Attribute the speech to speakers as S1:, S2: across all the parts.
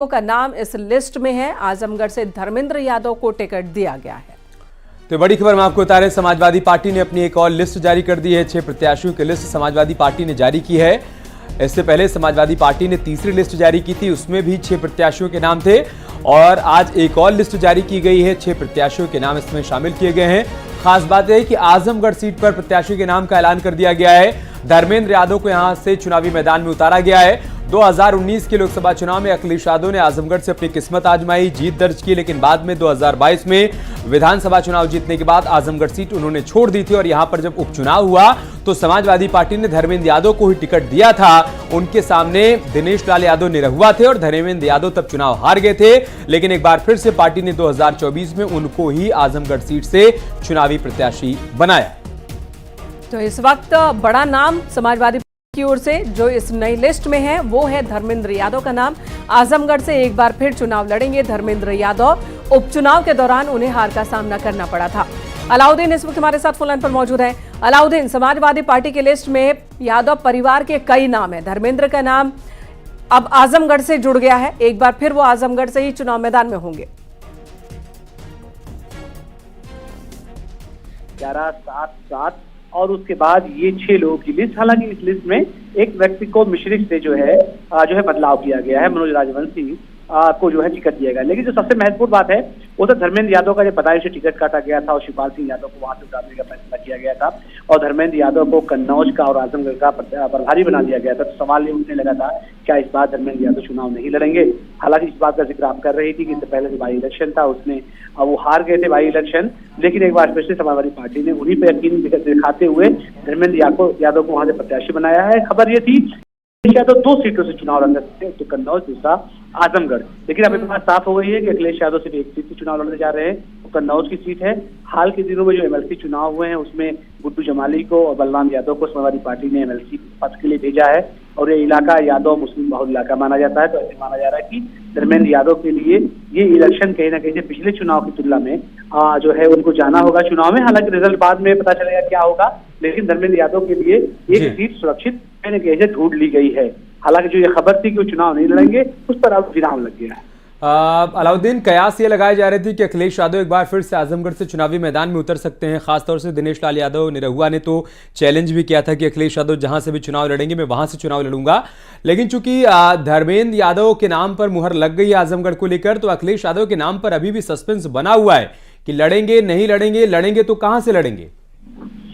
S1: का नाम इस लिस्ट में है। आजमगढ़ से धर्मेंद्र यादव को टिकट दिया गया है।
S2: तो बड़ी खबर में आपको बता रहे, समाजवादी पार्टी ने अपनी एक और लिस्ट जारी कर दी है। 6 प्रत्याशियों की लिस्ट समाजवादी पार्टी ने जारी की है। इससे पहले समाजवादी पार्टी ने तीसरी लिस्ट जारी की थी, उसमें भी 6 प्रत्याशियों के नाम थे और आज एक और लिस्ट जारी की गई है। 6 प्रत्याशियों के नाम इसमें शामिल किए गए हैं। खास बात है कि आजमगढ़ सीट पर प्रत्याशियों के नाम का ऐलान कर दिया गया है। धर्मेंद्र यादव को यहां से चुनावी मैदान में उतारा गया है। 2019 के लोकसभा चुनाव में अखिलेश यादव ने आजमगढ़ से अपनी किस्मत आजमाई, जीत दर्ज की, लेकिन बाद में 2022 में विधानसभा चुनाव जीतने के बाद आजमगढ़ सीट उन्होंने छोड़ दी थी और यहां पर जब उपचुनाव हुआ तो समाजवादी पार्टी ने धर्मेंद्र यादव को ही टिकट दिया था। उनके सामने दिनेश लाल यादव निरहुआ थे और धर्मेंद्र यादव तब चुनाव हार गए थे, लेकिन एक बार फिर से पार्टी ने 2024 में उनको ही आजमगढ़ सीट से चुनावी प्रत्याशी बनाया।
S1: तो इस वक्त बड़ा नाम समाजवादी की ओर से जो इस नई लिस्ट में है वो है धर्मेंद्र यादव का नाम। आजमगढ़ से एक बार फिर चुनाव लड़ेंगे धर्मेंद्र यादव। उपचुनाव के दौरान उन्हें हार का सामना करना पड़ा था। अलाउद्दीन इस वक्त हमारे साथ फोन लाइन पर मौजूद है। अलाउद्दीन, समाजवादी पार्टी की लिस्ट में यादव परिवार के कई नाम है, धर्मेंद्र का नाम अब आजमगढ़ से जुड़ गया है। एक बार फिर वो आजमगढ़ से ही चुनाव मैदान में होंगे।
S3: 11, 7, 7 और उसके बाद ये 6 लोगों की लिस्ट। हालांकि इस लिस्ट में एक व्यक्ति को मिश्रित से जो है बदलाव किया गया है। मनोज राजवंशी को जो है टिकट दिया गया। लेकिन जो सबसे महत्वपूर्ण बात है वो तो धर्मेंद्र यादव का जब बदायूं से टिकट काटा गया था और शिवपाल सिंह यादव को वहां से उतारने का फैसला किया गया था और धर्मेंद्र यादव को कन्नौज का और आजमगढ़ का प्रभारी बना दिया गया था, तो सवाल ये उठने लगा था क्या इस बार धर्मेंद्र यादव चुनाव नहीं लड़ेंगे। हालांकि इस बात का जिक्र आप कर रही थी कि इससे पहले जो बाई इलेक्शन था उसमें वो हार गए थे बाई इलेक्शन, लेकिन एक बार फिर से समाजवादी पार्टी ने उन्हीं पर यकीन दिखाते हुए धर्मेंद्र यादव को वहां से प्रत्याशी बनाया है। खबर ये थी यादव 2 सीटों से चुनाव लड़ सकते हैं, तो कन्नौज, दूसरा आजमगढ़। लेकिन अब बात साफ हो गई है कि अखिलेश यादव सिर्फ एक सीट से चुनाव लड़ने जा रहे हैं, तो कन्नौज की सीट है। हाल के दिनों में जो एमएलसी चुनाव हुए हैं उसमें गुड्डू जमाली को और बलराम यादव को समाजवादी पार्टी ने एमएलसी पद के लिए भेजा है और ये इलाका यादव मुस्लिम बहुल इलाका माना जाता है। तो ऐसे माना जा रहा है कि धर्मेंद्र यादव के लिए ये इलेक्शन कहीं ना कहीं से पिछले चुनाव की तुलना में जो है उनको जाना होगा चुनाव में। हालांकि रिजल्ट बाद में पता चलेगा क्या होगा, लेकिन धर्मेंद्र यादव के लिए एक सीट सुरक्षित कहीं ना कहीं से ढूंढ ली गई है। हालांकि जो ये खबर थी कि वो चुनाव नहीं लड़ेंगे उस पर अब विराम लग गया है।
S2: अलाउद्दीन, कयास ये लगाए जा रहे थे कि अखिलेश यादव एक बार फिर से आजमगढ़ से चुनावी मैदान में उतर सकते हैं। खासतौर से दिनेश लाल यादव निरहुआ ने तो चैलेंज भी किया था कि अखिलेश यादव जहां से भी चुनाव लड़ेंगे मैं वहां से चुनाव लड़ूंगा, लेकिन चूंकि धर्मेंद्र यादव के नाम पर मुहर लग गई है आजमगढ़ को लेकर, तो अखिलेश यादव के नाम पर अभी भी सस्पेंस बना हुआ है कि लड़ेंगे नहीं लड़ेंगे, लड़ेंगे तो कहां से लड़ेंगे।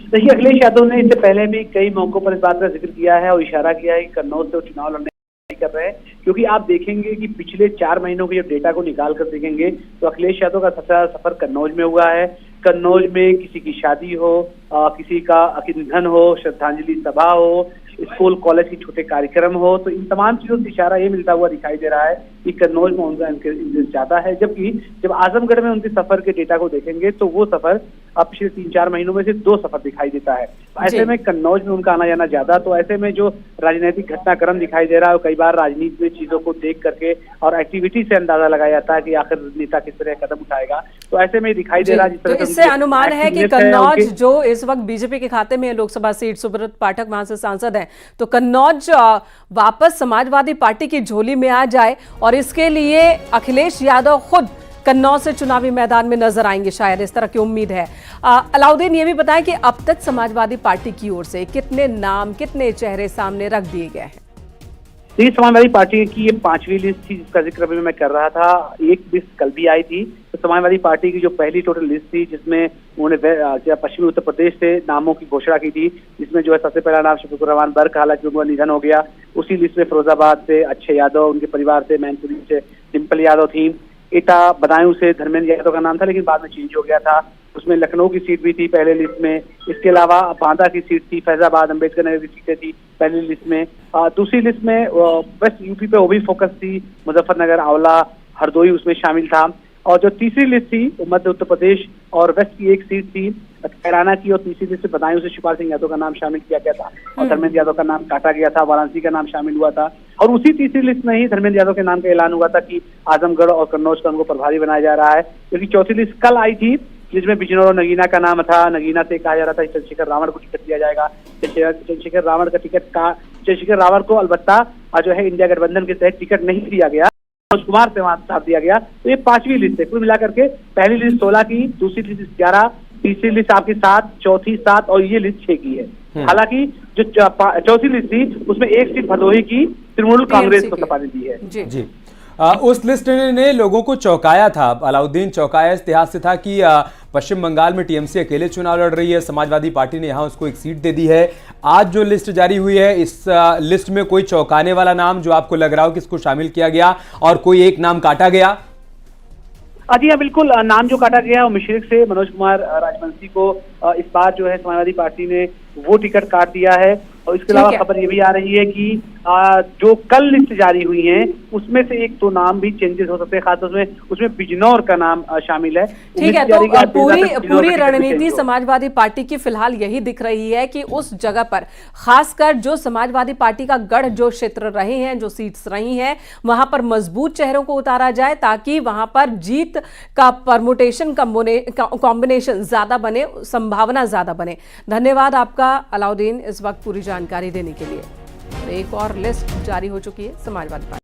S3: देखिए, अखिलेश यादव ने इससे पहले भी कई मौकों पर इस बात का जिक्र किया है और इशारा किया है कि कन्नौज से वो चुनाव लड़ने कर रहे हैं, क्योंकि आप देखेंगे कि पिछले 4 महीनों के जब डेटा को निकाल कर देखेंगे तो अखिलेश यादव का सबसे ज्यादा सफर कन्नौज में हुआ है। कन्नौज में किसी की शादी हो, किसी का निधन हो, श्रद्धांजलि सभा हो, स्कूल कॉलेज के छोटे कार्यक्रम हो, तो इन तमाम चीजों से इशारा ये मिलता हुआ दिखाई दे रहा है कि कन्नौज में उनका इंटरेस्ट ज्यादा है। जबकि जब आजमगढ़ में उनके सफर के डेटा को देखेंगे तो वो सफर अब पिछले 3-4 महीनों में से 2 सफर दिखाई देता है। ऐसे में कन्नौज में उनका आना जाना ज्यादा, तो ऐसे में जो राजनीतिक घटनाक्रम दिखाई दे रहा है कई बार राजनीति में चीजों को देख करके और एक्टिविटी से अंदाजा लगाया जाता है कि आखिर नेता किस तरह कदम उठाएगा, तो ऐसे में दिखाई दे रहा है।
S1: तो इससे अनुमान है कि कन्नौज जो इस वक्त बीजेपी के खाते में लोकसभा सीट, सुब्रत पाठक वहां से सांसद हैं, तो कन्नौज वापस समाजवादी पार्टी की झोली में आ जाए और इसके लिए अखिलेश यादव खुद कन्नौज से चुनावी मैदान में नजर आएंगे, शायद इस तरह की उम्मीद है। अलाउद्दीन, ये भी बताएं कि अब तक समाजवादी पार्टी की ओर से कितने नाम, कितने चेहरे सामने रख दिए गए हैं।
S3: ये समाजवादी पार्टी की ये 5वीं लिस्ट थी जिसका जिक्र अभी मैं कर रहा था। एक लिस्ट कल भी आई थी, तो समाजवादी पार्टी की जो पहली टोटल लिस्ट थी जिसमें उन्होंने पश्चिमी उत्तर प्रदेश से नामों की घोषणा की थी, जिसमें जो है सबसे पहला नाम शफीकुर रहमान बर्क, हालांकि उनका निधन हो गया। उसी लिस्ट में फिरोजाबाद से अक्षय यादव, उनके परिवार से मैनपुरी से डिम्पल यादव थी। एटा बदायूं से धर्मेंद्र यादव का नाम था, लेकिन बाद में चेंज हो गया था। उसमें लखनऊ की सीट भी थी पहले लिस्ट में। इसके अलावा बांदा की सीट थी, फैजाबाद, अम्बेडकर नगर की सीटें थी पहली लिस्ट में। दूसरी लिस्ट में वेस्ट यूपी पे वो भी फोकस थी, मुजफ्फरनगर, आंवला, हरदोई उसमें शामिल था। और जो तीसरी लिस्ट थी वो मध्य उत्तर प्रदेश और वेस्ट की एक सीट थी कैराना की, और तीसरी लिस्ट में बदायूं से शिवपाल सिंह यादव का नाम शामिल किया गया था और धर्मेंद्र यादव का नाम काटा गया था, वाराणसी का नाम शामिल हुआ था। और उसी तीसरी लिस्ट में ही धर्मेंद्र यादव के नाम का ऐलान हुआ था कि आजमगढ़ और कन्नौज का उनको प्रभारी बनाया जा रहा है। क्योंकि चौथी लिस्ट कल आई थी जिसमें बिजनौर और नगीना का नाम था। नगीना से कहा जा रहा था चंद्रशेखर रावण को टिकट दिया जाएगा। चंद्रशेखर रावण को अलबत्ता जो है इंडिया गठबंधन के तहत टिकट नहीं दिया गया। मनोज कुमार से वहां साथ दिया गया। तो ये 5वीं लिस्ट है। कुल मिलाकर के पहली लिस्ट 16 की, दूसरी लिस्ट 11, तीसरी लिस्ट आपकी 7, चौथी 7 और ये लिस्ट 6 की है। हालांकि जो चौथी लिस्ट थी उसमें एक सीट भदोही की तृणमूल कांग्रेस को सपा ने दी है।
S2: जी उस लिस्ट ने लोगों को चौंकाया था। अलाउद्दीन चौंकाया इस लिहाज से था कि पश्चिम बंगाल में टीएमसी अकेले चुनाव लड़ रही है, समाजवादी पार्टी ने यहां उसको एक सीट दे दी है। आज जो लिस्ट जारी हुई है, इस लिस्ट में कोई चौंकाने वाला नाम जो आपको लग रहा हो कि इसको शामिल किया गया और कोई एक नाम काटा गया?
S3: जी हाँ, बिल्कुल। नाम जो काटा गया है वो मिश्रिक से मनोज कुमार राजवंशी को इस बार जो है समाजवादी पार्टी ने वो टिकट काट दिया है। और इसके अलावा खबर ये भी आ रही है कि जो कल लिस्ट जारी हुई है उसमें से एक दो नाम भी चेंजेस हो सकते हैं, खासतौर उसमें बिजनौर का नाम शामिल है।
S1: ठीक है, तो पूरी रणनीति समाजवादी पार्टी की फिलहाल यही दिख रही है कि उस जगह पर खासकर जो समाजवादी पार्टी का गढ़ जो क्षेत्र रहे हैं, जो सीट्स रही हैं, वहां पर मजबूत चेहरों को उतारा जाए ताकि वहां पर जीत का परमुटेशन कॉम्बिनेशन ज्यादा बने, संभावना ज्यादा बने। धन्यवाद आपका अलाउद्दीन इस वक्त पूरी जानकारी देने के लिए। एक और लिस्ट जारी हो चुकी है समाजवादी पार्टी।